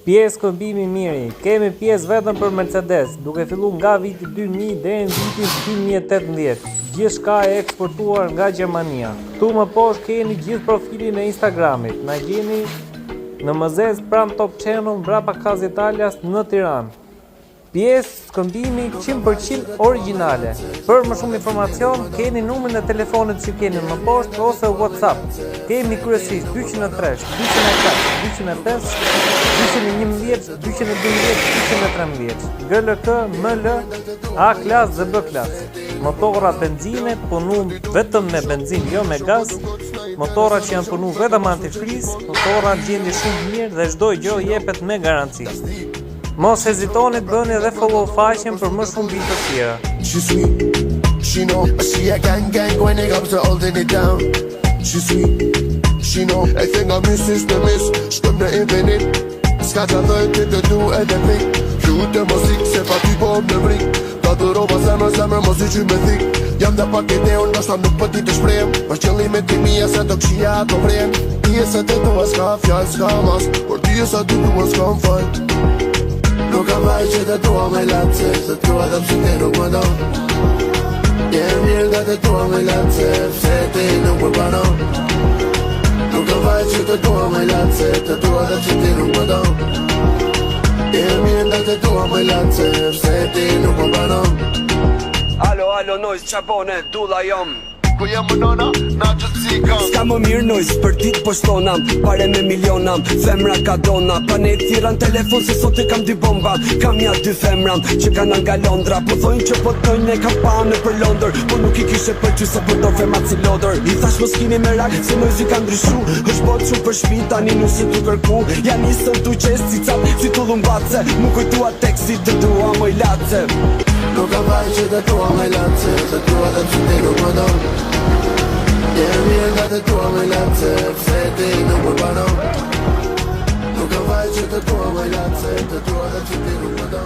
Pjesë këmbimi miri. Kemi pjesë vetëm për Mercedes, duke filluar nga viti 2000 deri në vitin 2018. Gjithçka e eksportuar nga Gjermania. Këtu më poshtë keni gjithë profilin e Instagramit. Na gjeni në mëzes pranë Top Channel mbrapa Casa Italias në Tiranë. Pjesë shkëmbimi 100% origjinale. Për më shumë informacion, keni numrin e telefonit që keni më poshtë ose WhatsApp. Kemi kryesisht 203, 204, 205, 211, 212, 213. GLK, ML, A klas dhe B klas. Motorra benzine punu vetëm me benzinë, jo me gaz. Motorra që janë punu vetëm antifriz, motorra në gjendje shumë mirë dhe çdo gjë jepet me garanci. Mos hezitoni të bëni edhe follow faqen për më shumë video të tjera. She's sweet, she know, she a gang when it comes to holding it down. She's sweet, she know, I think I'm the miss, stem në infinit. S'ka që thëjtë të du edhe pik, Gjut e mosik, se pa ty po më në vrik. Ta të roba zemër, mos i që me thik. Jam dhe pak ideon, nashta nuk pëti të shprem. Për qëllimet të mija, se të këshia të vrem. Ti e se të tua s'ka fjall, s'ka mas, por ti e se të tua s'ka më fajt. Nuk kam vaj që të tua me latëse, se tua dhe pëse ti nuk më do. Jem mirë nga të tua me latëse, se ti nuk më banon. Nuk kam vaj që të tua me latëse, të tua dhe pëse ti nuk më do. Jem mirë nga të tua me latëse, se ti nuk më banon. Alo, noise, qa bone, dulla jom. Ku jem më nona, na gjithë si kam. S'ka më mirë noise, për dit po shtonam. Pare me milionam, femra ka dona. Pa ne thira në telefon se sot e kam dy bomba. Kam ja dy femram, që kanë nga Londra. Po thojnë që po tojnë e kam pane për Londër. Po nuk i kishe për që se përdor fermat si lodër. I thash mos kini me rak, se noise i ka ndryshu. Hësht po që për shpi, tani nuk si tu kërku. Ja nisën tu qes si cap, si tu lumbace. Mu kujtua teksi të dua moj lace. Nuk kam vaj që të tua me latëse, të tua dhe pëse ti nuk më do. Jem mirë nga të tua me latëse, pëse ti nuk më banon. Nuk kam vaj që të tua me latëse, të tua dhe pëse ti nuk më do.